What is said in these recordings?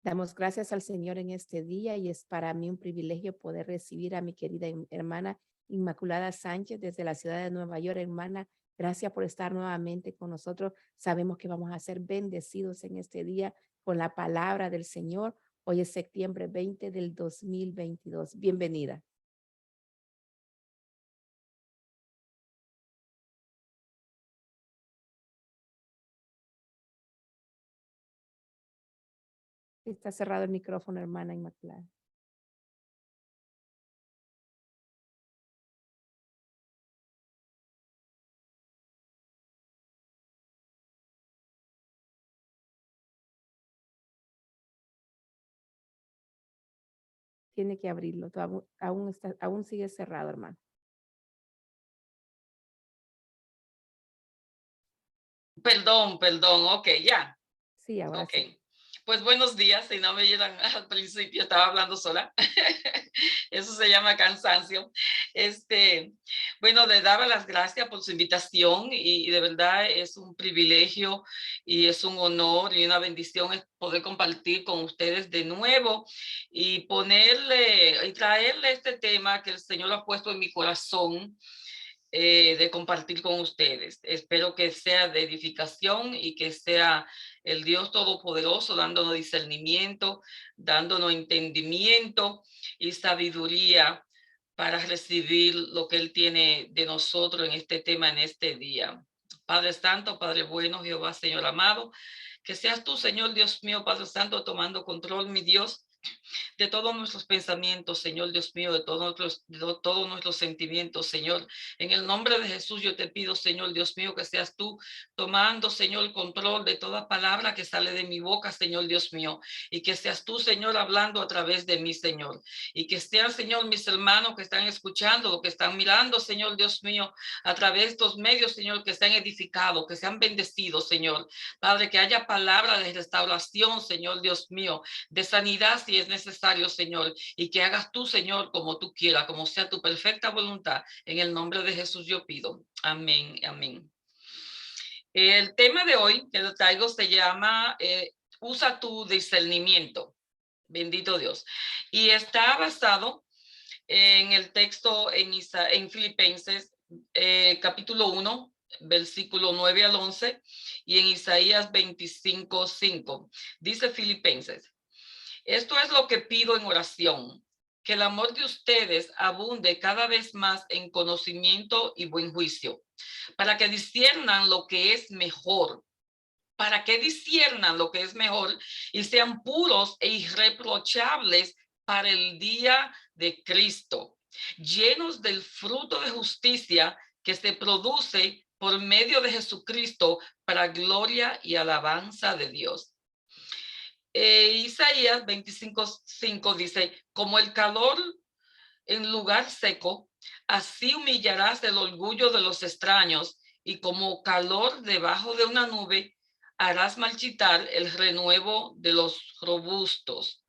Damos gracias al Señor en este día y es para mí un privilegio poder recibir a mi querida hermana Inmaculada Sánchez desde la ciudad de Nueva York. Hermana, gracias por estar nuevamente con nosotros. Sabemos que vamos a ser bendecidos en este día con la palabra del Señor. Hoy es septiembre 20 del 2022. Bienvenida. Está cerrado el micrófono, hermana Inmaculada. Tiene que abrirlo. Aún sigue cerrado, hermano. Perdón, ok, ya. Sí, ahora Ok. sí. Pues buenos días, si no me oyeron al principio, estaba hablando sola. Eso se llama cansancio. Bueno, le daba las gracias por su invitación y de verdad es un privilegio y es un honor y una bendición poder compartir con ustedes de nuevo y ponerle y traerle este tema que el Señor ha puesto en mi corazón de compartir con ustedes. Espero que sea de edificación y que sea el Dios Todopoderoso dándonos discernimiento, dándonos entendimiento y sabiduría para recibir lo que Él tiene de nosotros en este tema, en este día. Padre Santo, Padre bueno, Jehová, Señor amado, que seas tú, Señor Dios mío, Padre Santo, tomando control, mi Dios, de todos nuestros pensamientos, Señor Dios mío, de todos nuestros sentimientos, Señor. En el nombre de Jesús yo te pido, Señor Dios mío, que seas tú tomando, Señor, el control de toda palabra que sale de mi boca, Señor Dios mío, y que seas tú, Señor, hablando a través de mí, Señor. Y que sean, Señor, mis hermanos que están escuchando, lo que están mirando, Señor Dios mío, a través de estos medios, Señor, que sean edificados, que sean bendecidos, Señor. Padre, que haya palabra de restauración, Señor Dios mío, de sanidad si es necesario, Señor, y que hagas tú, Señor, como tú quieras, como sea tu perfecta voluntad. En el nombre de Jesús yo pido. Amén, amén. El tema de hoy que lo traigo se llama Usa tu discernimiento. Bendito Dios. Y está basado en el texto en Filipenses capítulo 1, versículo 9 al 11, y en Isaías 25, 5. Dice Filipenses: esto es lo que pido en oración, que el amor de ustedes abunde cada vez más en conocimiento y buen juicio, para que disciernan lo que es mejor, y sean puros e irreprochables para el día de Cristo, llenos del fruto de justicia que se produce por medio de Jesucristo para gloria y alabanza de Dios. Isaías 25:5 dice: como el calor en lugar seco, así humillarás el orgullo de los extraños, y como calor debajo de una nube, harás marchitar el renuevo de los robustos.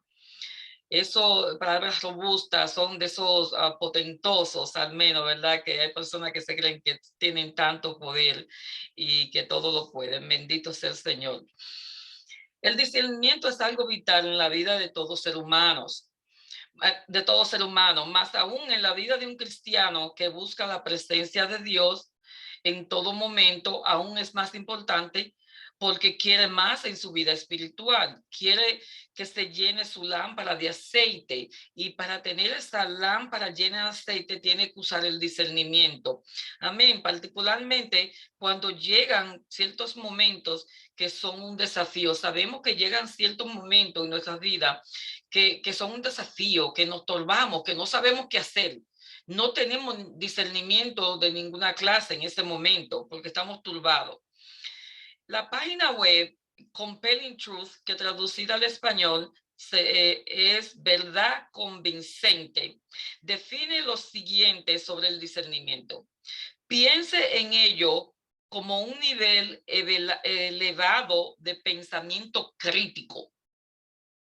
Eso, palabras robustas, son de esos potentosos, al menos, ¿verdad? Que hay personas que se creen que tienen tanto poder y que todo lo pueden. Bendito sea el Señor. El discernimiento es algo vital en la vida de todo ser humano, más aún en la vida de un cristiano que busca la presencia de Dios en todo momento. Aún es más importante porque quiere más en su vida espiritual, quiere que se llene su lámpara de aceite, y para tener esa lámpara llena de aceite tiene que usar el discernimiento. Amén. Particularmente cuando llegan ciertos momentos que son un desafío. Sabemos que llegan ciertos momentos en nuestras vidas que son un desafío, que nos torbamos, que no sabemos qué hacer. No tenemos discernimiento de ninguna clase en ese momento porque estamos turbados. La página web Compelling Truth, que traducida al español es verdad convincente, define lo siguiente sobre el discernimiento: piense en ello como un nivel elevado de pensamiento crítico.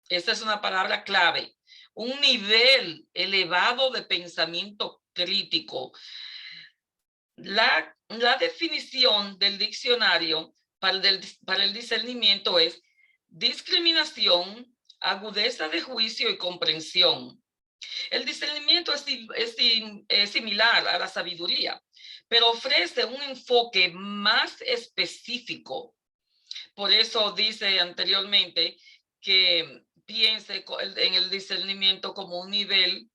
Esa es una palabra clave. Un nivel elevado de pensamiento crítico. La definición del diccionario para el discernimiento es discriminación, agudeza de juicio y comprensión. El discernimiento es similar a la sabiduría, pero ofrece un enfoque más específico. Por eso dice anteriormente que piense en el discernimiento como un nivel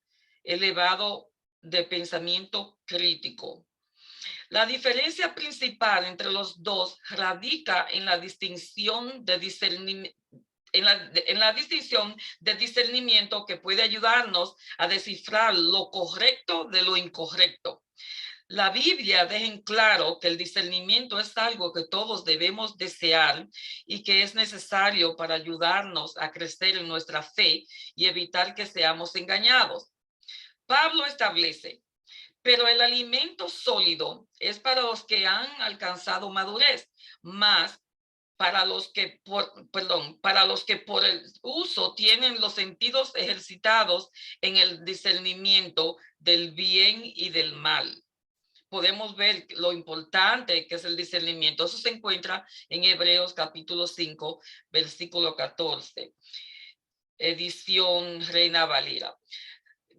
elevado de pensamiento crítico. La diferencia principal entre los dos radica en la distinción de discernimiento. En la distinción de discernimiento que puede ayudarnos a descifrar lo correcto de lo incorrecto. La Biblia deja en claro que el discernimiento es algo que todos debemos desear y que es necesario para ayudarnos a crecer en nuestra fe y evitar que seamos engañados. Pablo establece: pero el alimento sólido es para los que han alcanzado madurez, más para los que por el uso tienen los sentidos ejercitados en el discernimiento del bien y del mal. Podemos ver lo importante que es el discernimiento. Eso se encuentra en Hebreos capítulo 5, versículo 14, edición Reina Valera.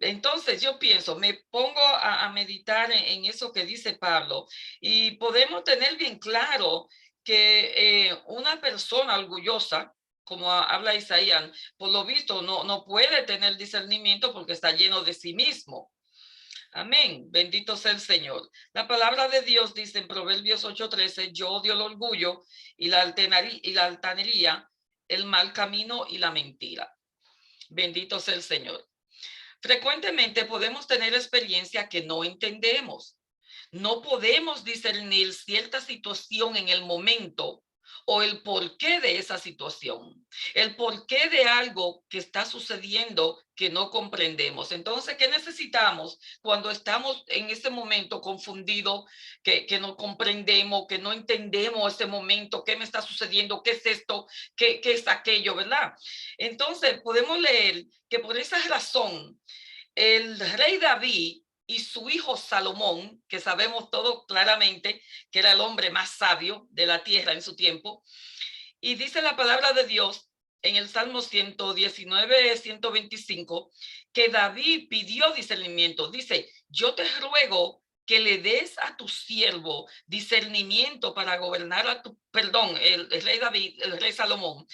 Entonces yo pienso, me pongo a meditar en eso que dice Pablo, y podemos tener bien claro que una persona orgullosa, como habla Isaías, por lo visto no puede tener discernimiento porque está lleno de sí mismo. Amén. Bendito sea el Señor. La palabra de Dios dice en Proverbios 8:13: yo odio el orgullo y la altanería, el mal camino y la mentira. Bendito sea el Señor. Frecuentemente podemos tener experiencia que no entendemos. No podemos discernir cierta situación en el momento o el porqué de esa situación, el porqué de algo que está sucediendo que no comprendemos. Entonces, ¿qué necesitamos cuando estamos en ese momento confundidos, que no comprendemos, que no entendemos ese momento? ¿Qué me está sucediendo? ¿Qué es esto? ¿Qué es aquello? ¿Verdad? Entonces, podemos leer que por esa razón, el rey David y su hijo Salomón, que sabemos todos claramente que era el hombre más sabio de la tierra en su tiempo, y dice la palabra de Dios en el Salmo 119, 125, que David pidió discernimiento. Dice: yo te ruego que le des a tu siervo discernimiento para gobernar el rey David, el rey Salomón.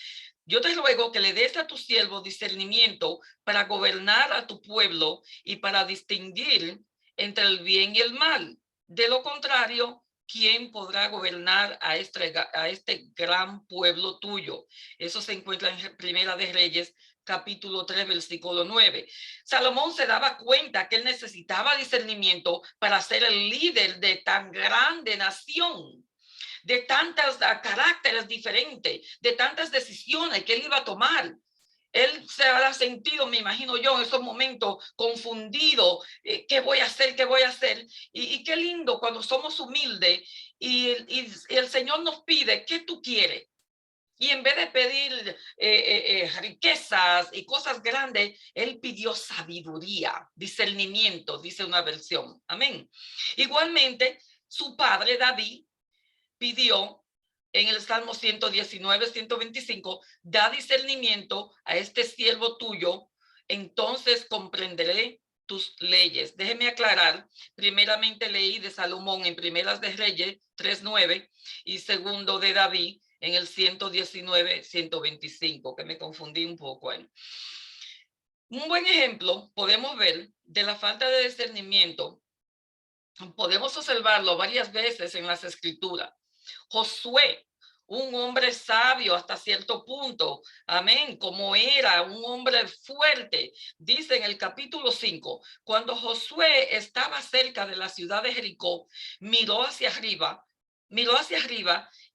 Yo te ruego que le des a tu siervo discernimiento para gobernar a tu pueblo y para distinguir entre el bien y el mal. De lo contrario, ¿quién podrá gobernar a este gran pueblo tuyo? Eso se encuentra en Primera de Reyes, capítulo 3, versículo 9. Salomón se daba cuenta que él necesitaba discernimiento para ser el líder de tan grande nación, de tantos caracteres diferentes, de tantas decisiones que él iba a tomar. Él se habrá sentido, me imagino yo, en esos momentos confundido. ¿Qué voy a hacer? ¿Qué voy a hacer? Y qué lindo cuando somos humildes y el Señor nos pide: ¿qué tú quieres? Y en vez de pedir riquezas y cosas grandes, él pidió sabiduría, discernimiento, dice una versión. Amén. Igualmente, su padre David pidió en el Salmo 119, 125: da discernimiento a este siervo tuyo, entonces comprenderé tus leyes. Déjeme aclarar, primeramente leí de Salomón en Primeras de Reyes 3:9 y segundo de David en el 119, 125, que me confundí un poco ahí. Un buen ejemplo podemos ver de la falta de discernimiento. Podemos observarlo varias veces en las escrituras. Josué, un hombre sabio hasta cierto punto, amén, como era un hombre fuerte, dice en el capítulo 5, cuando Josué estaba cerca de la ciudad de Jericó, miró hacia arriba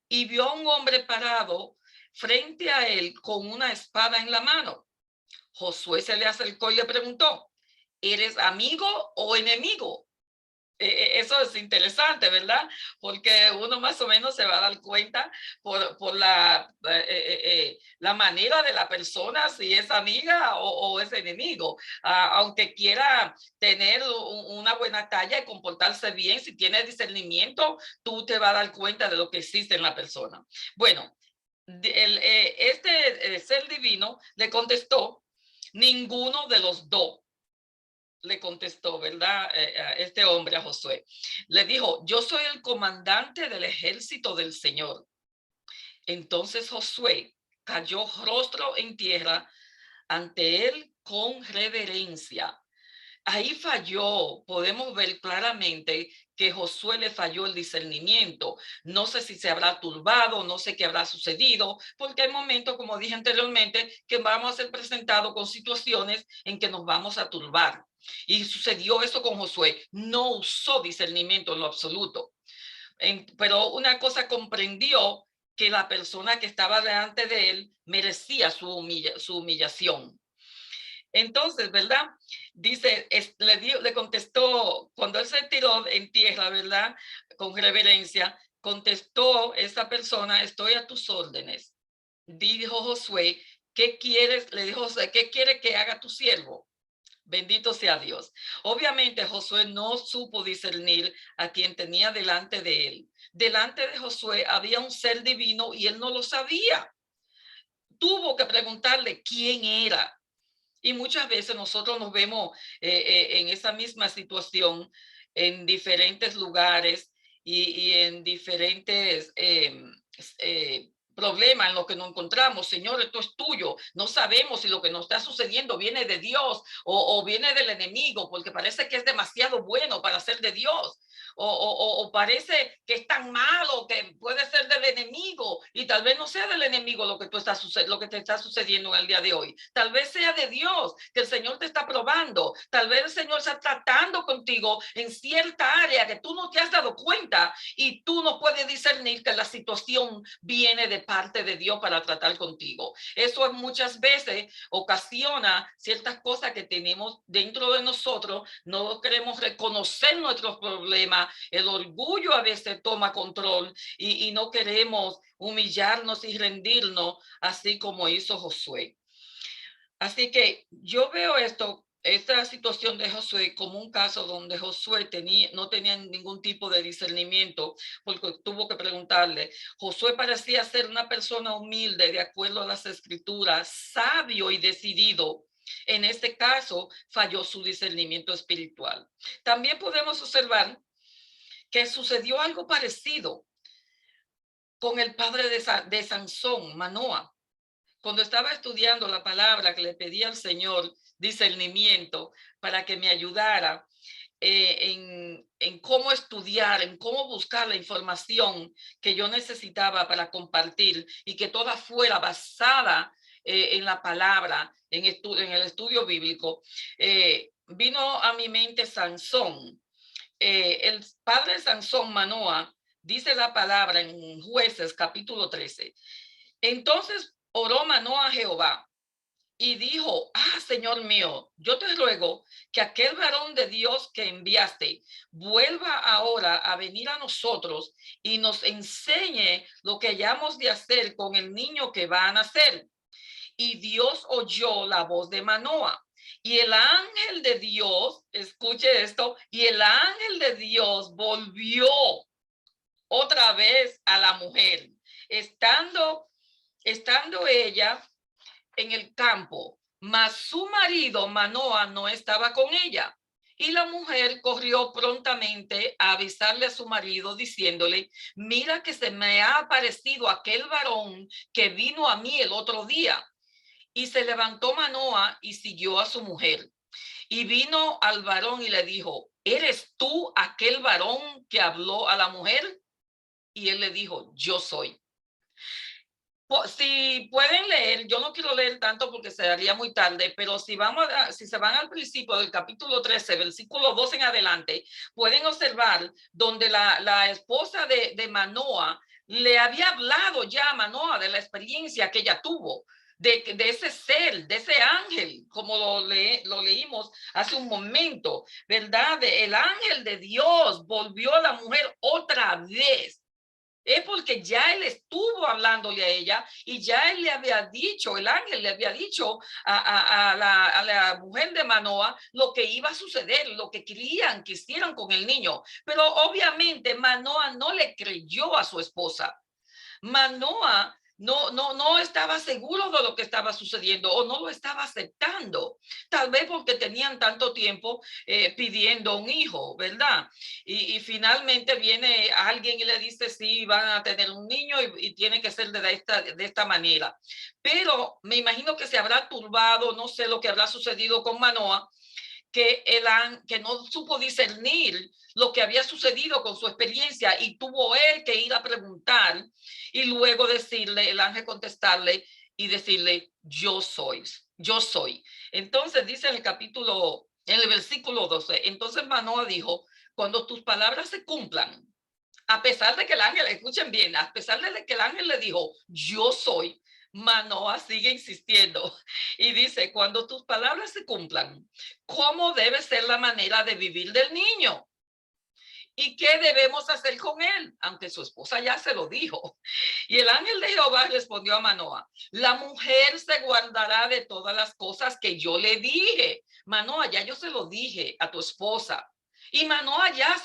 y vio a un hombre parado frente a él con una espada en la mano. Josué se le acercó y le preguntó: ¿eres amigo o enemigo? Eso es interesante, ¿verdad? Porque uno más o menos se va a dar cuenta por la manera de la persona, si es amiga o es enemigo. Aunque quiera tener una buena talla y comportarse bien, si tiene discernimiento, tú te vas a dar cuenta de lo que existe en la persona. Bueno, ser divino le contestó, ninguno de los dos. Le contestó, ¿verdad? Este hombre a Josué. Le dijo, yo soy el comandante del ejército del Señor. Entonces Josué cayó rostro en tierra ante él con reverencia. Ahí falló, podemos ver claramente que Josué le falló el discernimiento. No sé si se habrá turbado, no sé qué habrá sucedido, porque hay momentos, como dije anteriormente, que vamos a ser presentados con situaciones en que nos vamos a turbar. Y sucedió eso con Josué. No usó discernimiento en lo absoluto. Pero una cosa comprendió, que la persona que estaba delante de él merecía su humillación. Entonces, ¿verdad? Dice, le contestó, cuando él se tiró en tierra, ¿verdad? Con reverencia, contestó esa persona, estoy a tus órdenes. Dijo Josué, ¿qué quieres? Le dijo Josué, ¿qué quiere que haga tu siervo? Bendito sea Dios. Obviamente Josué no supo discernir a quien tenía delante de él. Delante de Josué había un ser divino y él no lo sabía. Tuvo que preguntarle quién era. Y muchas veces nosotros nos vemos en esa misma situación en diferentes lugares y en diferentes problemas en los que nos encontramos. Señor, esto es tuyo. No sabemos si lo que nos está sucediendo viene de Dios o viene del enemigo, porque parece que es demasiado bueno para ser de Dios. O parece que es tan malo que puede ser del enemigo, y tal vez no sea del enemigo lo que te está sucediendo en el día de hoy. Tal vez sea de Dios, que el Señor te está probando. Tal vez el Señor está tratando contigo en cierta área que tú no te has dado cuenta, y tú no puedes discernir que la situación viene de parte de Dios para tratar contigo. Eso muchas veces ocasiona ciertas cosas que tenemos dentro de nosotros. No queremos reconocer nuestros problemas. El orgullo a veces toma control y no queremos humillarnos y rendirnos, así como hizo Josué. Así que yo veo esta situación de Josué como un caso donde Josué no tenía ningún tipo de discernimiento, porque tuvo que preguntarle. Josué parecía ser una persona humilde de acuerdo a las escrituras, sabio y decidido. En este caso falló su discernimiento espiritual. También podemos observar que sucedió algo parecido con el padre de Sansón, Manoa. Cuando estaba estudiando la palabra, que le pedí al Señor discernimiento para que me ayudara en cómo estudiar, en cómo buscar la información que yo necesitaba para compartir, y que toda fuera basada en la palabra, en el estudio bíblico, vino a mi mente Sansón. El padre Sansón, Manoa, dice la palabra en Jueces capítulo 13. Entonces oró Manoa a Jehová y dijo, Señor mío, yo te ruego que aquel varón de Dios que enviaste vuelva ahora a venir a nosotros y nos enseñe lo que hayamos de hacer con el niño que va a nacer. Y Dios oyó la voz de Manoa. Y el ángel de Dios, escuche esto, y el ángel de Dios volvió otra vez a la mujer, estando ella en el campo, mas su marido Manoa no estaba con ella. Y la mujer corrió prontamente a avisarle a su marido, diciéndole, mira que se me ha aparecido aquel varón que vino a mí el otro día. Y se levantó Manoa y siguió a su mujer. Y vino al varón y le dijo, ¿eres tú aquel varón que habló a la mujer? Y él le dijo, yo soy. Si pueden leer, yo no quiero leer tanto porque se daría muy tarde, pero si se van al principio del capítulo 13, versículo 2 en adelante, pueden observar donde la esposa de Manoa le había hablado ya a Manoa de la experiencia que ella tuvo, de ese ser, de ese ángel, como lo leímos hace un momento, ¿verdad? El ángel de Dios volvió a la mujer otra vez. Es porque ya él estuvo hablándole a ella, y ya él le había dicho, el ángel le había dicho a la mujer de Manoa lo que iba a suceder, lo que quisieran con el niño. Pero obviamente Manoa no le creyó a su esposa. Manoa no estaba seguro de lo que estaba sucediendo o no lo estaba aceptando, tal vez porque tenían tanto tiempo pidiendo un hijo, ¿verdad? Y finalmente viene alguien y le dice, sí, van a tener un niño y tiene que ser de esta manera. Pero me imagino que se habrá turbado, no sé lo que habrá sucedido con Manoah, que no supo discernir lo que había sucedido con su experiencia y tuvo él que ir a preguntar y luego decirle, el ángel contestarle y decirle, yo soy. Entonces dice en en el versículo 12, entonces Manoah dijo, cuando tus palabras se cumplan, a pesar de que el ángel, escuchen bien, a pesar de que el ángel le dijo, yo soy, Manoah sigue insistiendo y dice, cuando tus palabras se cumplan, ¿cómo debe ser la manera de vivir del niño? ¿Y qué debemos hacer con él? Aunque su esposa ya se lo dijo. Y el ángel de Jehová respondió a Manoah, la mujer se guardará de todas las cosas que yo le dije. Manoah, ya yo se lo dije a tu esposa. Y Manoah ya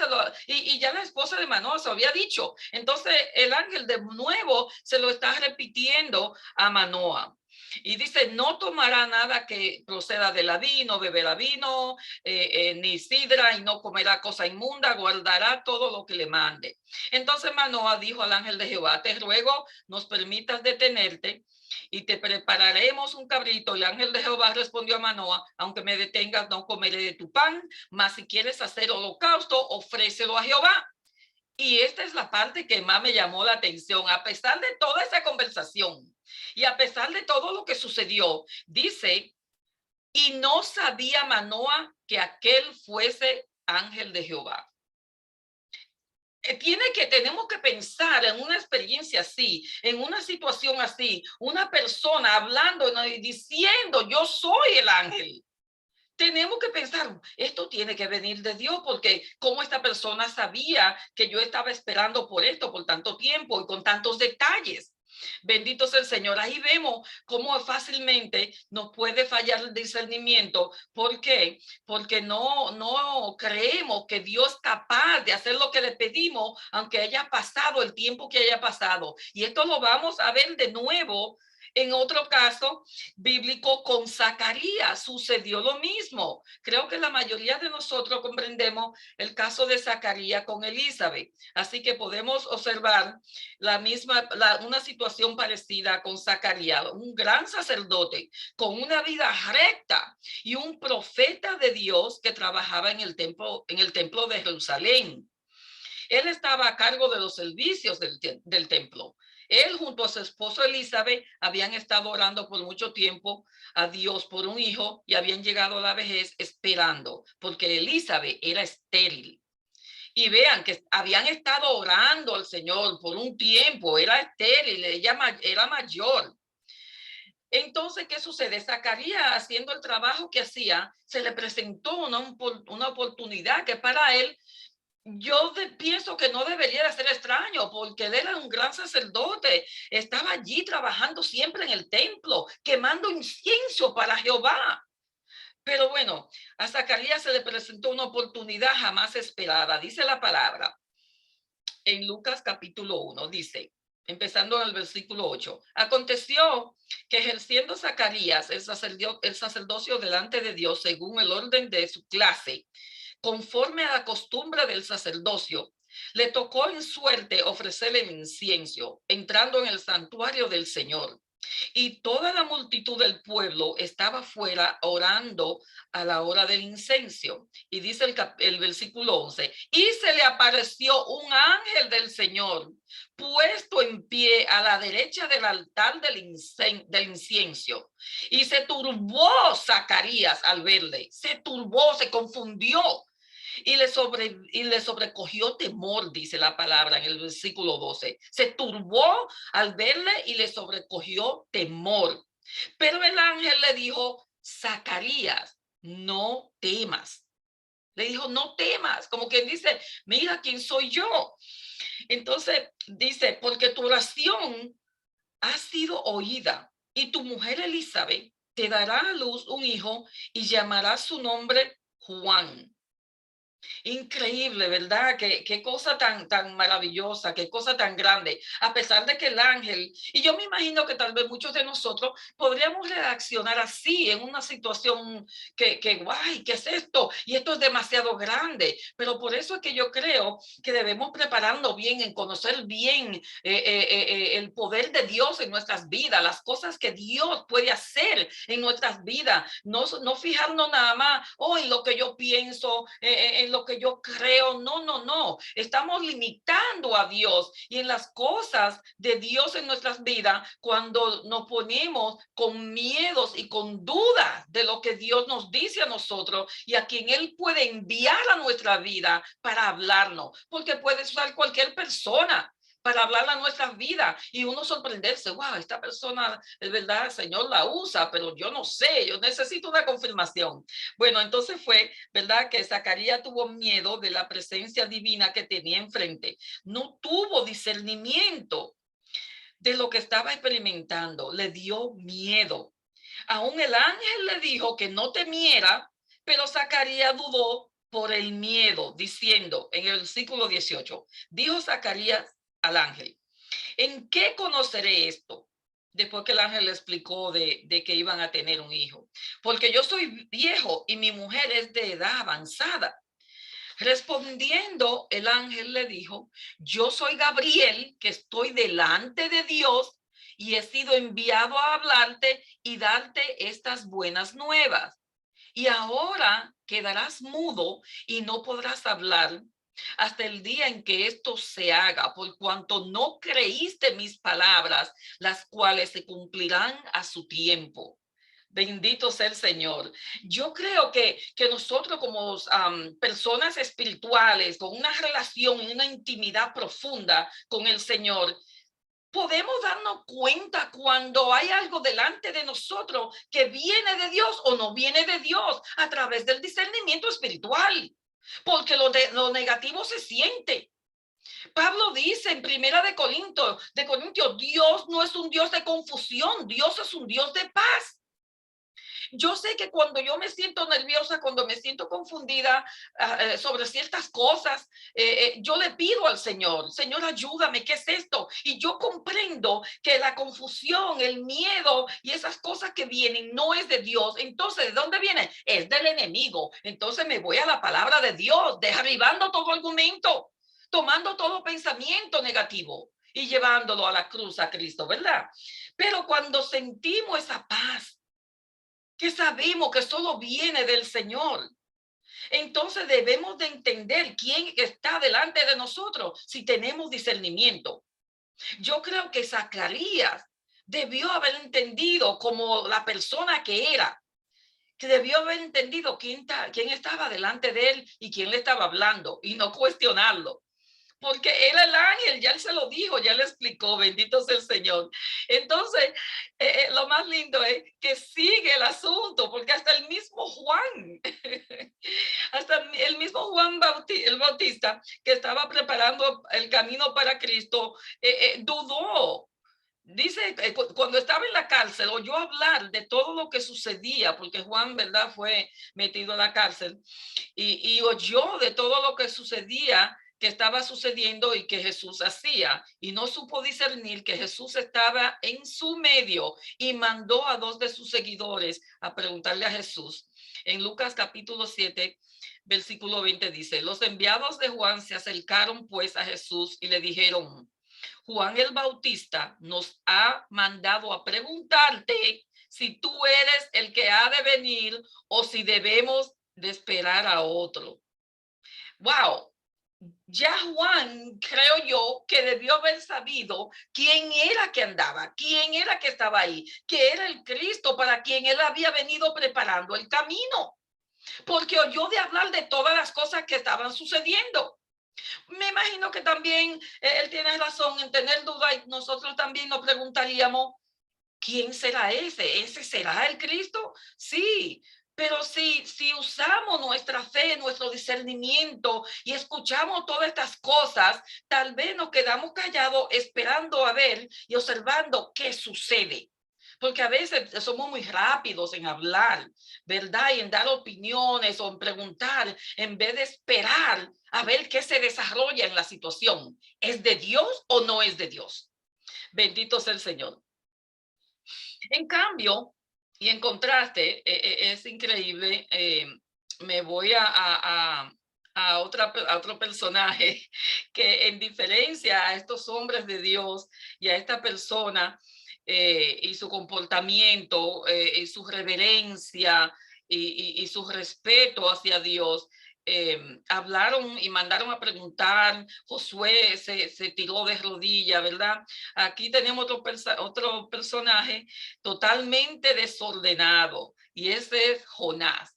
y ya la esposa de Manoah se lo había dicho. Entonces el ángel de nuevo se lo está repitiendo a Manoah. Y dice, no tomará nada que proceda de la vino, beberá vino, ni sidra, y no comerá cosa inmunda, guardará todo lo que le mande. Entonces Manoah dijo al ángel de Jehová, te ruego, nos permitas detenerte y te prepararemos un cabrito. El ángel de Jehová respondió a Manoah, aunque me detengas, no comeré de tu pan, mas si quieres hacer holocausto, ofrécelo a Jehová. Y esta es la parte que más me llamó la atención. A pesar de toda esa conversación y a pesar de todo lo que sucedió, dice, y no sabía Manoah que aquel fuese ángel de Jehová. Tenemos que pensar en una experiencia así, en una situación así, una persona hablando y diciendo, yo soy el ángel. Tenemos que pensar, esto tiene que venir de Dios, porque como esta persona sabía que yo estaba esperando por esto por tanto tiempo y con tantos detalles. Bendito sea el Señor. Ahí vemos cómo fácilmente nos puede fallar el discernimiento. ¿Por qué? Porque no creemos que Dios es capaz de hacer lo que le pedimos, aunque haya pasado el tiempo que haya pasado. Y esto lo vamos a ver de nuevo en otro caso bíblico con Zacarías. Sucedió lo mismo. Creo que la mayoría de nosotros comprendemos el caso de Zacarías con Elizabeth. Así que podemos observar una situación parecida con Zacarías, un gran sacerdote con una vida recta y un profeta de Dios que trabajaba en el templo de Jerusalén. Él estaba a cargo de los servicios del templo. Él junto a su esposo Elizabeth habían estado orando por mucho tiempo a Dios por un hijo y habían llegado a la vejez esperando, porque Elizabeth era estéril. Y vean que habían estado orando al Señor por un tiempo, era estéril, ella era mayor. Entonces, ¿qué sucede? Zacarías, haciendo el trabajo que hacía, se le presentó una oportunidad que para él pienso que no debería de ser extraño, porque él era un gran sacerdote, estaba allí trabajando siempre en el templo, quemando incienso para Jehová. Pero bueno, a Zacarías se le presentó una oportunidad jamás esperada. Dice la palabra en Lucas capítulo 1, dice, empezando en el versículo 8, aconteció que ejerciendo Zacarías el sacerdocio delante de Dios según el orden de su clase, conforme a la costumbre del sacerdocio, le tocó en suerte ofrecerle el incienso, entrando en el santuario del Señor. Y toda la multitud del pueblo estaba fuera orando a la hora del incenso. Y dice el versículo 11, y se le apareció un ángel del Señor puesto en pie a la derecha del altar del incienso. Y se turbó Zacarías al verle, se turbó, se confundió. Y le sobrecogió temor, dice la palabra en el versículo 12. Se turbó al verle y le sobrecogió temor. Pero el ángel le dijo, Zacarías, no temas. Le dijo, no temas, como quien dice, mira quién soy yo. Entonces dice, porque tu oración ha sido oída y tu mujer Elizabeth te dará a luz un hijo y llamará su nombre Juan. Increíble, ¿verdad? Qué cosa tan maravillosa, qué cosa tan grande. A pesar de que el ángel, y yo me imagino que tal vez muchos de nosotros podríamos reaccionar así en una situación guay, ¿qué es esto? Y esto es demasiado grande. Pero por eso es que yo creo que debemos prepararnos bien, en conocer bien el poder de Dios en nuestras vidas, las cosas que Dios puede hacer en nuestras vidas. No fijarnos nada más, en lo que yo pienso, en lo que yo creo. No, no, no. Estamos limitando a Dios y en las cosas de Dios en nuestras vidas cuando nos ponemos con miedos y con dudas de lo que Dios nos dice a nosotros y a quien Él puede enviar a nuestra vida para hablarnos, porque puede usar cualquier persona para hablar a nuestras vidas y uno sorprenderse, wow, esta persona es verdad, el Señor la usa, pero yo no sé, yo necesito una confirmación. Bueno, entonces fue, ¿verdad? Que Zacarías tuvo miedo de la presencia divina que tenía enfrente. No tuvo discernimiento de lo que estaba experimentando. Le dio miedo. Aún el ángel le dijo que no temiera, pero Zacarías dudó por el miedo, diciendo en el versículo 18, dijo Zacarías al ángel, ¿en qué conoceré esto? Después que el ángel le explicó de que iban a tener un hijo. Porque yo soy viejo y mi mujer es de edad avanzada. Respondiendo, el ángel le dijo, yo soy Gabriel, que estoy delante de Dios y he sido enviado a hablarte y darte estas buenas nuevas. Y ahora quedarás mudo y no podrás hablar hasta el día en que esto se haga, por cuanto no creíste mis palabras, las cuales se cumplirán a su tiempo. Bendito sea el Señor. Yo creo que nosotros como personas espirituales, con una relación y una intimidad profunda con el Señor, podemos darnos cuenta cuando hay algo delante de nosotros que viene de Dios o no viene de Dios a través del discernimiento espiritual, porque lo negativo se siente. Pablo dice en Primera de Corintios, Dios no es un Dios de confusión, Dios es un Dios de paz. Yo sé que cuando yo me siento nerviosa, cuando me siento confundida sobre ciertas cosas, yo le pido al Señor, Señor, ayúdame, ¿qué es esto? Y yo comprendo que la confusión, el miedo y esas cosas que vienen no es de Dios. Entonces, ¿de dónde viene? Es del enemigo. Entonces me voy a la palabra de Dios, derribando todo argumento, tomando todo pensamiento negativo y llevándolo a la cruz a Cristo, ¿verdad? Pero cuando sentimos esa paz, que sabemos que solo viene del Señor. Entonces debemos de entender quién está delante de nosotros si tenemos discernimiento. Yo creo que Zacarías debió haber entendido como la persona que era, que debió haber entendido quién estaba delante de él y quién le estaba hablando y no cuestionarlo. Porque él el ángel, ya él se lo dijo, ya le explicó, bendito sea el Señor. Entonces, lo más lindo es que sigue el asunto, porque hasta el mismo Juan, hasta el mismo Juan el Bautista, que estaba preparando el camino para Cristo, dudó. Dice, cuando estaba en la cárcel, oyó hablar de todo lo que sucedía, porque Juan, ¿verdad?, fue metido a la cárcel y oyó de todo lo que sucedía, que estaba sucediendo y que Jesús hacía, y no supo discernir que Jesús estaba en su medio y mandó a dos de sus seguidores a preguntarle a Jesús. En Lucas capítulo 7, versículo 20 dice, los enviados de Juan se acercaron pues a Jesús y le dijeron, Juan el Bautista nos ha mandado a preguntarte si tú eres el que ha de venir o si debemos de esperar a otro. Wow, ya Juan, creo yo, que debió haber sabido quién era que andaba, quién era que estaba ahí, que era el Cristo para quien él había venido preparando el camino, porque oyó de hablar de todas las cosas que estaban sucediendo. Me imagino que también él tiene razón en tener duda y nosotros también nos preguntaríamos, ¿quién será ese? ¿Ese será el Cristo? Sí, pero si usamos nuestra fe, nuestro discernimiento y escuchamos todas estas cosas, tal vez nos quedamos callados esperando a ver y observando qué sucede. porque a veces somos muy rápidos en hablar, ¿verdad? Y en dar opiniones o en preguntar, en vez de esperar a ver qué se desarrolla en la situación. ¿Es de Dios o no es de Dios? Bendito sea el Señor. En cambio, y en contraste, es increíble, me voy a otro personaje que en diferencia a estos hombres de Dios y a esta persona y su comportamiento y su reverencia y su respeto hacia Dios, hablaron y mandaron a preguntar. Josué se tiró de rodillas, ¿verdad? Aquí tenemos otro personaje totalmente desordenado y ese es Jonás.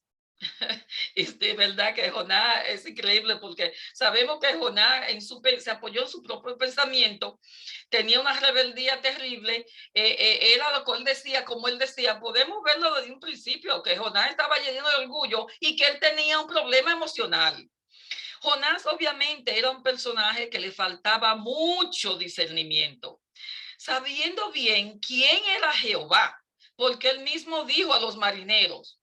Y de verdad que Jonás es increíble porque sabemos que Jonás se apoyó en su propio pensamiento, tenía una rebeldía terrible, era lo que él decía, como él decía, podemos verlo desde un principio, que Jonás estaba lleno de orgullo y que él tenía un problema emocional. Jonás obviamente era un personaje que le faltaba mucho discernimiento, sabiendo bien quién era Jehová, porque él mismo dijo a los marineros.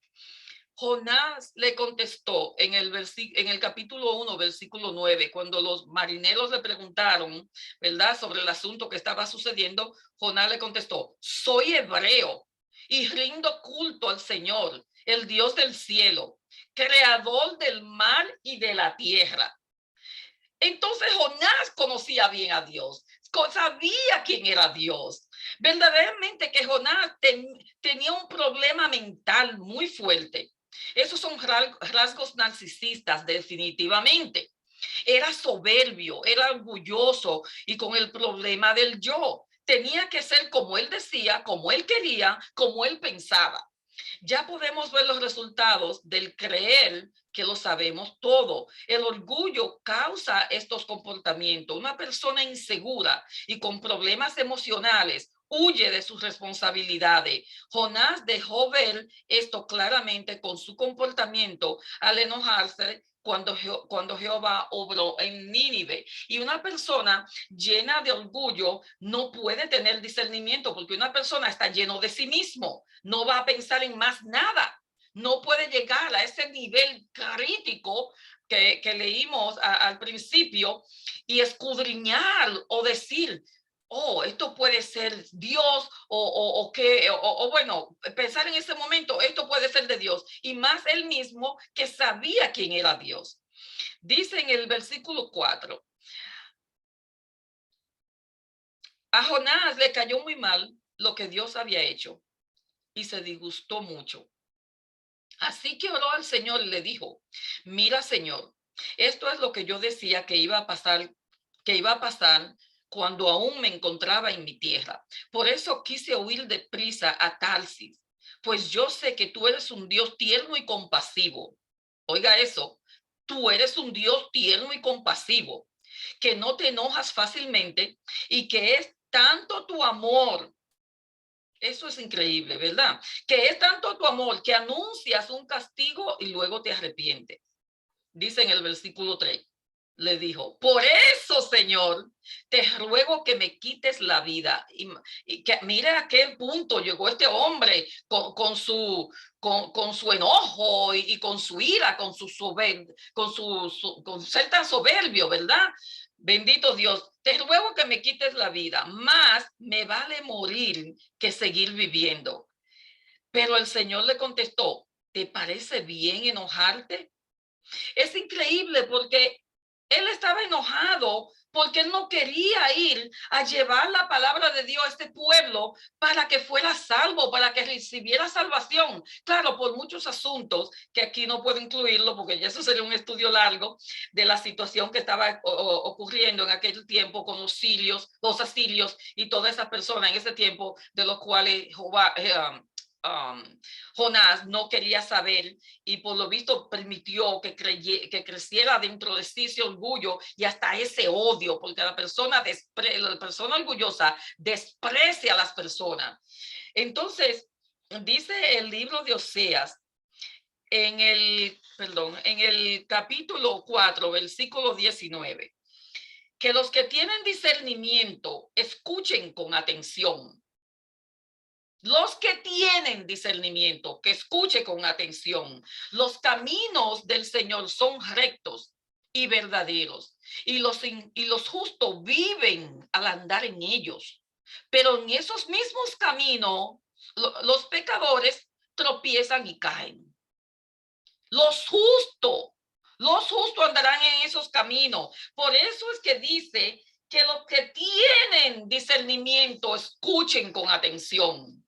Jonás le contestó en el capítulo 1, versículo 9, cuando los marineros le preguntaron, ¿verdad?, sobre el asunto que estaba sucediendo. Jonás le contestó: soy hebreo y rindo culto al Señor, el Dios del cielo, creador del mar y de la tierra. Entonces Jonás conocía bien a Dios, sabía quién era Dios. Verdaderamente que Jonás tenía un problema mental muy fuerte. Esos son rasgos narcisistas, definitivamente. Era soberbio, era orgulloso y con el problema del yo. Tenía que ser como él decía, como él quería, como él pensaba. Ya podemos ver los resultados del creer que lo sabemos todo. El orgullo causa estos comportamientos. Una persona insegura y con problemas emocionales huye de sus responsabilidades. Jonás dejó ver esto claramente con su comportamiento al enojarse cuando Jehová obró en Nínive. Y una persona llena de orgullo no puede tener discernimiento, porque una persona está lleno de sí mismo, no va a pensar en más nada, no puede llegar a ese nivel crítico que leímos al principio y escudriñar o decir, oh, esto puede ser Dios o bueno, pensar en ese momento, esto puede ser de Dios, y más él mismo que sabía quién era Dios. Dice en el versículo 4, a Jonás le cayó muy mal lo que Dios había hecho y se disgustó mucho. Así que oró al Señor y le dijo: mira, Señor, esto es lo que yo decía que iba a pasar cuando aún me encontraba en mi tierra. Por eso quise huir deprisa a Tarsis, pues yo sé que tú eres un Dios tierno y compasivo. Oiga eso, tú eres un Dios tierno y compasivo, que no te enojas fácilmente y que es tanto tu amor. Eso es increíble, ¿verdad? Que es tanto tu amor que anuncias un castigo y luego te arrepientes. Dice en el versículo 3, le dijo: por eso, Señor, te ruego que me quites la vida. Y que mire a qué punto llegó este hombre con su enojo y con su ira, con ser tan soberbio, ¿verdad? Bendito Dios, te ruego que me quites la vida, más me vale morir que seguir viviendo. Pero el Señor le contestó: ¿te parece bien enojarte? Es increíble porque él estaba enojado porque él no quería ir a llevar la palabra de Dios a este pueblo para que fuera salvo, para que recibiera salvación. Claro, por muchos asuntos que aquí no puedo incluirlo porque ya eso sería un estudio largo de la situación que estaba ocurriendo en aquel tiempo con los asirios y todas esas personas en ese tiempo de los cuales Jonás no quería saber, y por lo visto permitió que creciera dentro de sí ese orgullo y hasta ese odio, porque la persona orgullosa desprecia a las personas. Entonces, dice el libro de Oseas, en el capítulo 4, versículo 19, que los que tienen discernimiento escuchen con atención. Los que tienen discernimiento, que escuche con atención, los caminos del Señor son rectos y verdaderos, y los justos viven al andar en ellos. Pero en esos mismos caminos, los pecadores tropiezan y caen. Los justos, los justos andarán en esos caminos. Por eso es que dice que los que tienen discernimiento escuchen con atención.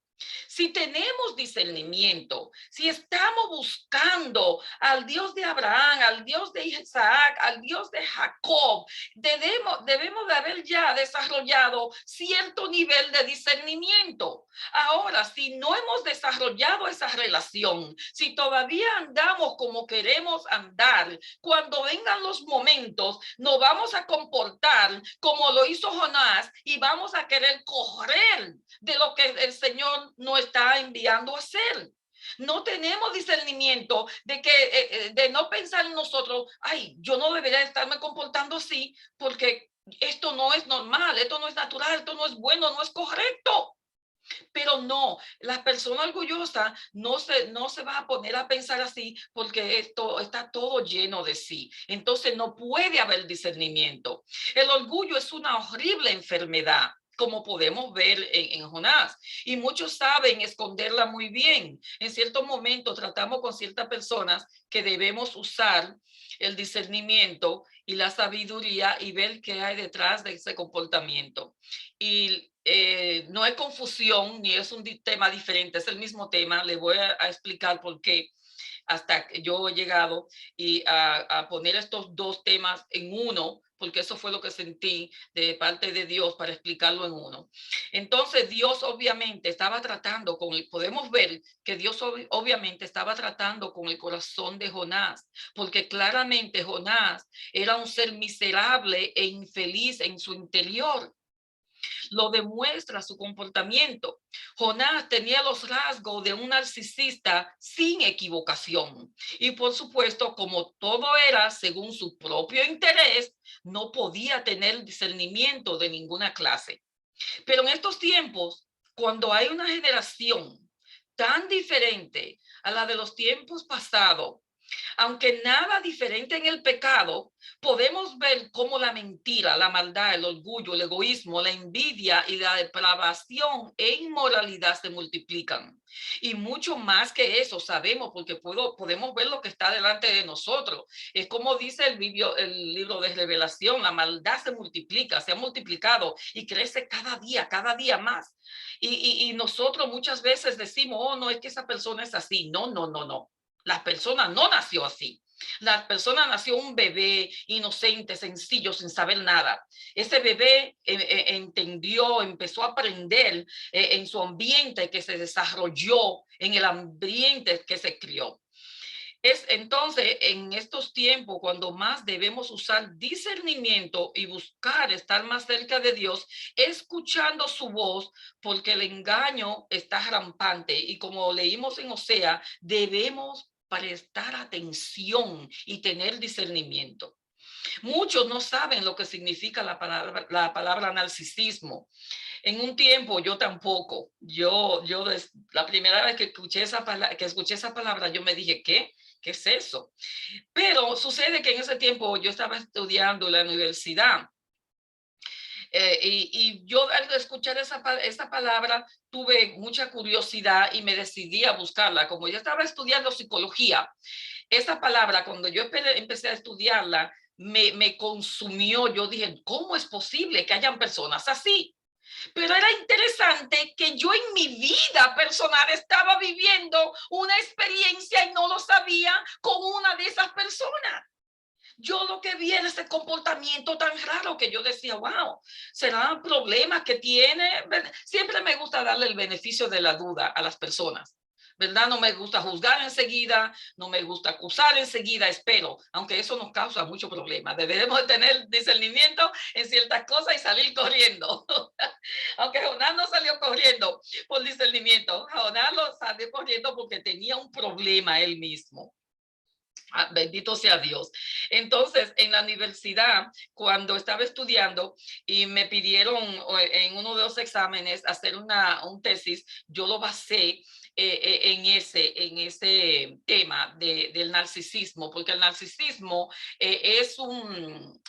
Si tenemos discernimiento, si estamos buscando al Dios de Abraham, al Dios de Isaac, al Dios de Jacob, debemos de haber ya desarrollado cierto nivel de discernimiento. Ahora, si no hemos desarrollado esa relación, si todavía andamos como queremos andar, cuando vengan los momentos, nos vamos a comportar como lo hizo Jonás y vamos a querer correr de lo que el Señor nos está enviando a hacer. No tenemos discernimiento de no pensar en nosotros, ay, yo no debería estarme comportando así porque esto no es normal, esto no es natural, esto no es bueno, no es correcto. Pero no, la persona orgullosa no se va a poner a pensar así porque esto está todo lleno de sí. Entonces no puede haber discernimiento. El orgullo es una horrible enfermedad, como podemos ver en Jonás. Y muchos saben esconderla muy bien. En cierto momento tratamos con ciertas personas que debemos usar el discernimiento y la sabiduría y ver qué hay detrás de ese comportamiento. Y no hay confusión ni es un tema diferente, es el mismo tema. Le voy a explicar por qué hasta que yo he llegado y a poner estos dos temas en uno, porque eso fue lo que sentí de parte de Dios para explicarlo en uno. Entonces Dios obviamente estaba tratando podemos ver que Dios obviamente estaba tratando con el corazón de Jonás, porque claramente Jonás era un ser miserable e infeliz en su interior. Lo demuestra su comportamiento. Jonás tenía los rasgos de un narcisista sin equivocación. Y por supuesto, como todo era según su propio interés, no podía tener discernimiento de ninguna clase. Pero en estos tiempos, cuando hay una generación tan diferente a la de los tiempos pasados, aunque nada diferente en el pecado, podemos ver cómo la mentira, la maldad, el orgullo, el egoísmo, la envidia y la depravación e inmoralidad se multiplican. Y mucho más que eso sabemos porque podemos ver lo que está delante de nosotros. Es como dice el libro de Revelación, la maldad se multiplica, se ha multiplicado y crece cada día más. Y nosotros muchas veces decimos, oh, no, es que esa persona es así. No, no, no, no. La persona no nació así. La persona nació un bebé inocente, sencillo, sin saber nada. Ese bebé entendió, empezó a aprender en su ambiente que se desarrolló, en el ambiente que se crió. Es entonces en estos tiempos cuando más debemos usar discernimiento y buscar estar más cerca de Dios, escuchando su voz, porque el engaño está rampante y como leímos en Osea, debemos prestar atención y tener discernimiento. Muchos no saben lo que significa la palabra narcisismo. En un tiempo yo tampoco. La primera vez que escuché esa palabra, yo me dije, ¿qué? ¿Qué es eso? Pero sucede que en ese tiempo yo estaba estudiando en la universidad y yo al escuchar esa palabra tuve mucha curiosidad y me decidí a buscarla. Como yo estaba estudiando psicología, esa palabra cuando yo empecé a estudiarla me consumió. Yo dije, ¿cómo es posible que hayan personas así? Pero era interesante que yo en mi vida personal estaba viviendo una experiencia y no lo sabía con una de esas personas. Yo lo que vi era ese comportamiento tan raro que yo decía, wow, ¿serán problemas que tiene? Siempre me gusta darle el beneficio de la duda a las personas. ¿Verdad? No me gusta juzgar enseguida, no me gusta acusar enseguida, espero, aunque eso nos causa mucho problema. Deberemos tener discernimiento en ciertas cosas y salir corriendo. Aunque Jonás no salió corriendo por discernimiento, Jonás lo salió corriendo porque tenía un problema él mismo. Bendito sea Dios. Entonces, en la universidad, cuando estaba estudiando y me pidieron en uno de los exámenes hacer un tesis, yo lo basé en ese tema del narcisismo, porque el narcisismo es un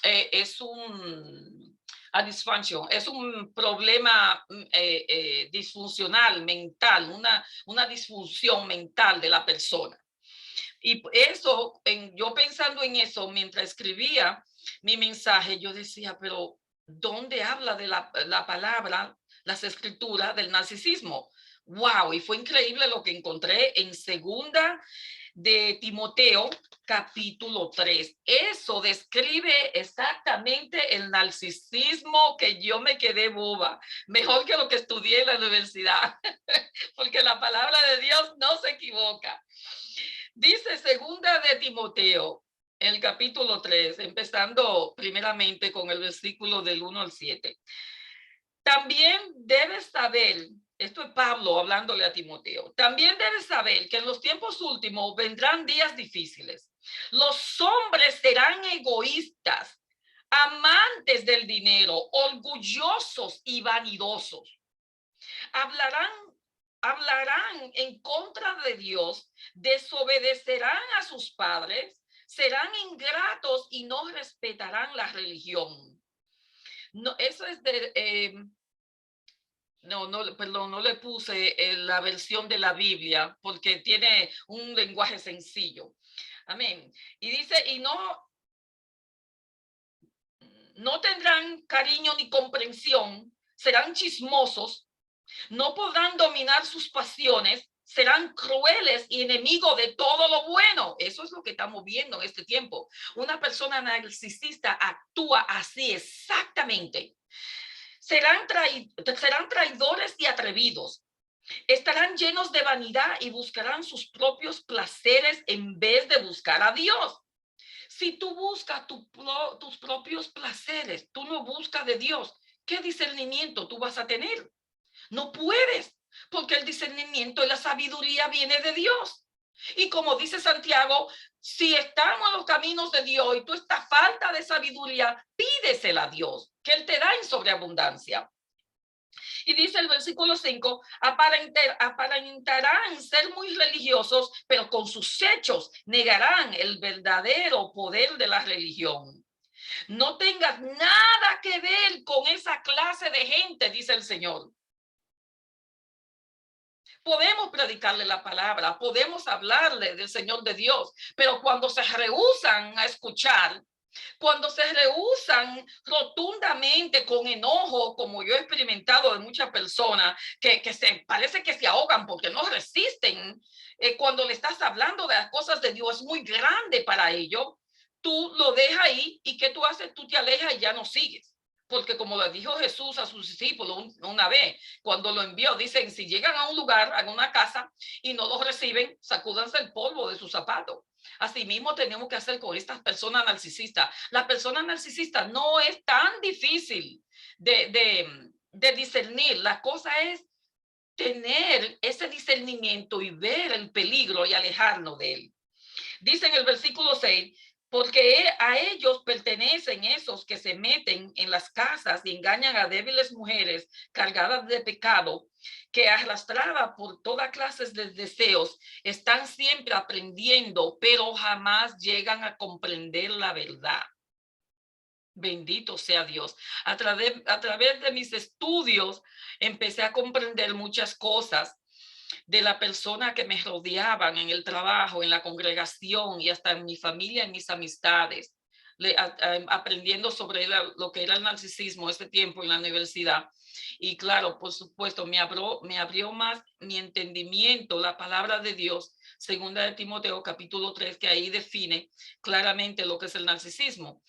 a dysfunction, es un problema disfuncional mental, una disfunción mental de la persona. Y eso, yo pensando en eso, mientras escribía mi mensaje, yo decía, pero ¿dónde habla de la palabra, las escrituras del narcisismo? Wow, y fue increíble lo que encontré en segunda de Timoteo, capítulo 3. Eso describe exactamente el narcisismo que yo me quedé boba, mejor que lo que estudié en la universidad, porque la palabra de Dios no se equivoca. Dice segunda de Timoteo, el capítulo 3, empezando primeramente con el versículo del 1 al 7. También debes saber, esto es Pablo hablándole a Timoteo, también debes saber que en los tiempos últimos vendrán días difíciles. Los hombres serán egoístas, amantes del dinero, orgullosos y vanidosos. Hablarán en contra de Dios, desobedecerán a sus padres, serán ingratos y no respetarán la religión. No, eso es perdón, no le puse la versión de la Biblia porque tiene un lenguaje sencillo. Amén. Y dice, y no tendrán cariño ni comprensión, serán chismosos, no podrán dominar sus pasiones, serán crueles y enemigos de todo lo bueno. Eso es lo que estamos viendo en este tiempo. Una persona narcisista actúa así exactamente. Serán traidores y atrevidos. Estarán llenos de vanidad y buscarán sus propios placeres en vez de buscar a Dios. Si tú buscas tus propios placeres, tú no buscas de Dios, ¿qué discernimiento tú vas a tener? No puedes, porque el discernimiento y la sabiduría viene de Dios. Y como dice Santiago, si estamos en los caminos de Dios y tú estás falta de sabiduría, pídesela a Dios, que Él te da en sobreabundancia. Y dice el versículo 5, aparentarán ser muy religiosos, pero con sus hechos negarán el verdadero poder de la religión. No tengas nada que ver con esa clase de gente, dice el Señor. Podemos predicarle la palabra, podemos hablarle del Señor de Dios, pero cuando se rehúsan a escuchar, cuando se rehúsan rotundamente con enojo, como yo he experimentado de muchas personas que parece que se ahogan porque no resisten, cuando le estás hablando de las cosas de Dios, es muy grande para ellos, tú lo dejas ahí y ¿qué tú haces? Tú te alejas y ya no sigues. Porque como le dijo Jesús a sus discípulos una vez, cuando lo envió, dicen, si llegan a un lugar, a una casa, y no los reciben, sacúdanse el polvo de sus zapatos. Asimismo tenemos que hacer con estas personas narcisistas. La persona narcisista no es tan difícil de discernir. La cosa es tener ese discernimiento y ver el peligro y alejarnos de él. Dice en el versículo 6, porque a ellos pertenecen esos que se meten en las casas y engañan a débiles mujeres cargadas de pecado, que arrastradas por toda clase de deseos, están siempre aprendiendo, pero jamás llegan a comprender la verdad. Bendito sea Dios. A través de mis estudios empecé a comprender muchas cosas de la persona que me rodeaban en el trabajo, en la congregación y hasta en mi familia, en mis amistades, aprendiendo sobre lo que era el narcisismo ese tiempo en la universidad. Y claro, por supuesto, me abrió más mi entendimiento, la palabra de Dios, segunda de Timoteo, capítulo 3, que ahí define claramente lo que es el narcisismo.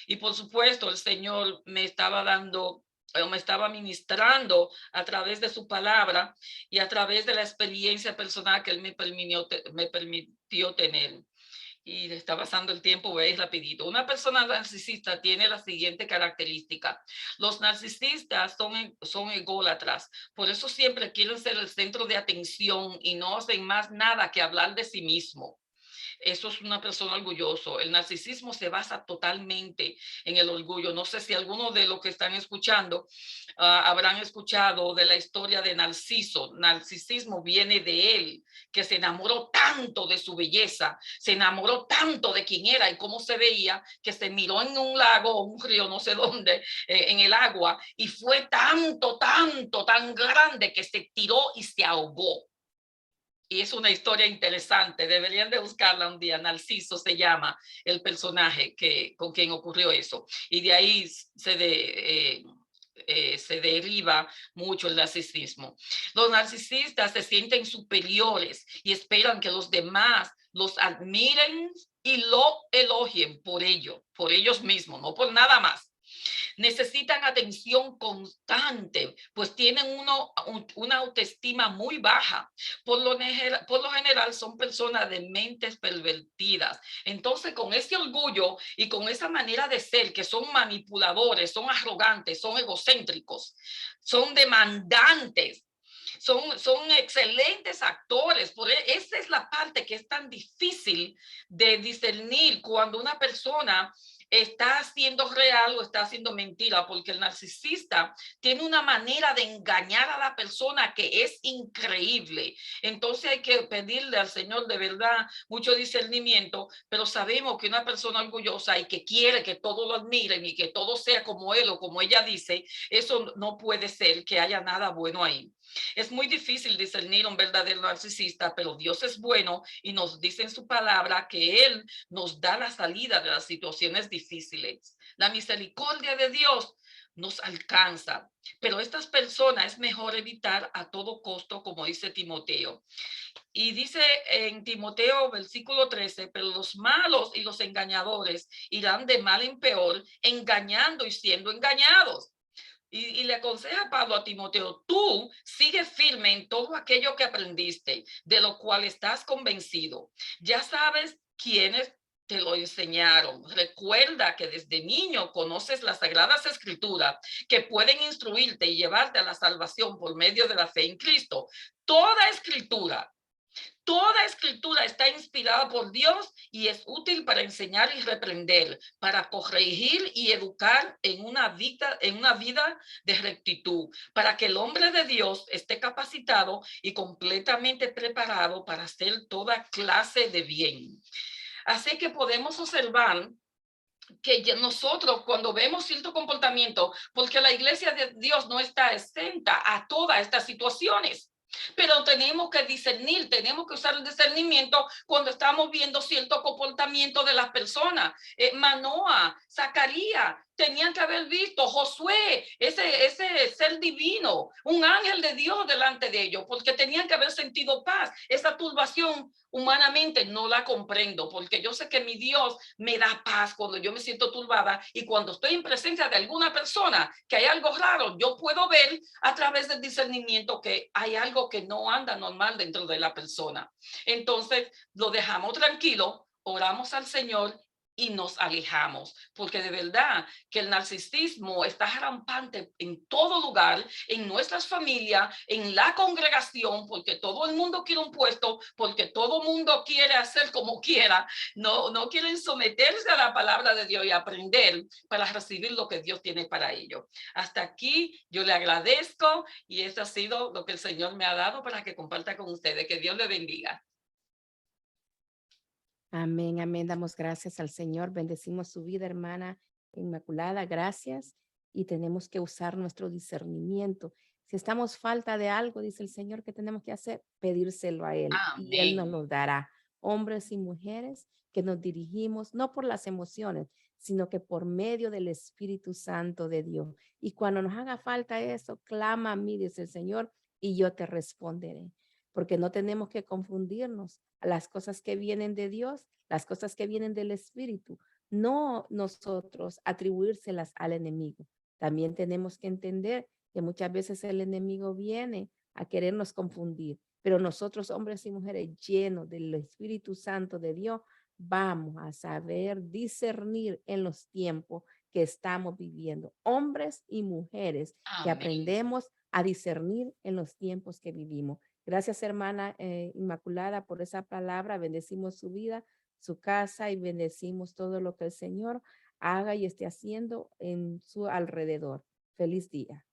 Y por supuesto, el Señor me estaba ministrando a través de su palabra y a través de la experiencia personal que Él me permitió tener. Y está pasando el tiempo, veis rapidito. Una persona narcisista tiene la siguiente característica. Los narcisistas son ególatras, por eso siempre quieren ser el centro de atención y no hacen más nada que hablar de sí mismo. eso es una persona orgulloso. El narcisismo se basa totalmente en el orgullo. No sé si alguno de los que están escuchando habrán escuchado de la historia de Narciso. Narcisismo viene de él, que se enamoró tanto de su belleza, se enamoró tanto de quién era y cómo se veía, que se miró en un lago o un río, no sé dónde, en el agua, y fue tanto, tanto, tan grande que se tiró y se ahogó. Y es una historia interesante, deberían de buscarla un día. Narciso se llama el personaje con quien ocurrió eso. Y de ahí se deriva mucho el narcisismo. Los narcisistas se sienten superiores y esperan que los demás los admiren y lo elogien por ello, por ellos mismos, no por nada más. Necesitan atención constante, pues tienen una autoestima muy baja. Por lo general son personas de mentes pervertidas. Entonces, con ese orgullo y con esa manera de ser, que son manipuladores, son arrogantes, son egocéntricos, son demandantes, son excelentes actores. Esa es la parte que es tan difícil de discernir cuando una persona está siendo real o está haciendo mentira, porque el narcisista tiene una manera de engañar a la persona que es increíble. Entonces hay que pedirle al Señor de verdad mucho discernimiento, pero sabemos que una persona orgullosa y que quiere que todos lo admiren y que todo sea como él o como ella dice, eso no puede ser que haya nada bueno ahí. Es muy difícil discernir un verdadero narcisista, pero Dios es bueno y nos dice en su palabra que Él nos da la salida de las situaciones difíciles. La misericordia de Dios nos alcanza, pero estas personas es mejor evitar a todo costo, como dice Timoteo. Y dice en Timoteo, versículo 13, pero los malos y los engañadores irán de mal en peor, engañando y siendo engañados. Y le aconseja Pablo a Timoteo, tú sigue firme en todo aquello que aprendiste, de lo cual estás convencido. Ya sabes quiénes te lo enseñaron. Recuerda que desde niño conoces las sagradas escrituras que pueden instruirte y llevarte a la salvación por medio de la fe en Cristo. Toda escritura está inspirada por Dios y es útil para enseñar y reprender, para corregir y educar en una vida de rectitud, para que el hombre de Dios esté capacitado y completamente preparado para hacer toda clase de bien. Así que podemos observar que nosotros cuando vemos cierto comportamiento, porque la iglesia de Dios no está exenta a todas estas situaciones, pero tenemos que discernir, tenemos que usar el discernimiento cuando estamos viendo cierto comportamiento de las personas. Manoa, Zacarías, tenían que haber visto Josué, ese ser divino, un ángel de Dios delante de ellos, porque tenían que haber sentido paz. Esa turbación humanamente no la comprendo, porque yo sé que mi Dios me da paz cuando yo me siento turbada y cuando estoy en presencia de alguna persona que hay algo raro, yo puedo ver a través del discernimiento que hay algo que no anda normal dentro de la persona. Entonces lo dejamos tranquilo, oramos al Señor y nos alejamos, porque de verdad que el narcisismo está rampante en todo lugar, en nuestras familias, en la congregación, porque todo el mundo quiere un puesto, porque todo el mundo quiere hacer como quiera, no quieren someterse a la palabra de Dios y aprender para recibir lo que Dios tiene para ellos. Hasta aquí yo le agradezco y eso ha sido lo que el Señor me ha dado para que comparta con ustedes. Que Dios le bendiga. Amén, amén. Damos gracias al Señor. Bendecimos su vida, hermana Inmaculada. Gracias. Y tenemos que usar nuestro discernimiento. Si estamos falta de algo, dice el Señor, ¿qué tenemos que hacer? Pedírselo a Él y Él nos Amén. lo dará. Hombres y mujeres que nos dirigimos no por las emociones, sino que por medio del Espíritu Santo de Dios. Y cuando nos haga falta eso, clama a mí, dice el Señor, y yo te responderé. Porque no tenemos que confundirnos las cosas que vienen de Dios, las cosas que vienen del Espíritu, no nosotros atribuírselas al enemigo. También tenemos que entender que muchas veces el enemigo viene a querernos confundir, pero nosotros, hombres y mujeres llenos del Espíritu Santo de Dios, vamos a saber discernir en los tiempos que estamos viviendo. Hombres y mujeres que Amén. aprendemos a discernir en los tiempos que vivimos. Gracias, hermana Inmaculada, por esa palabra. Bendecimos su vida, su casa y bendecimos todo lo que el Señor haga y esté haciendo en su alrededor. Feliz día.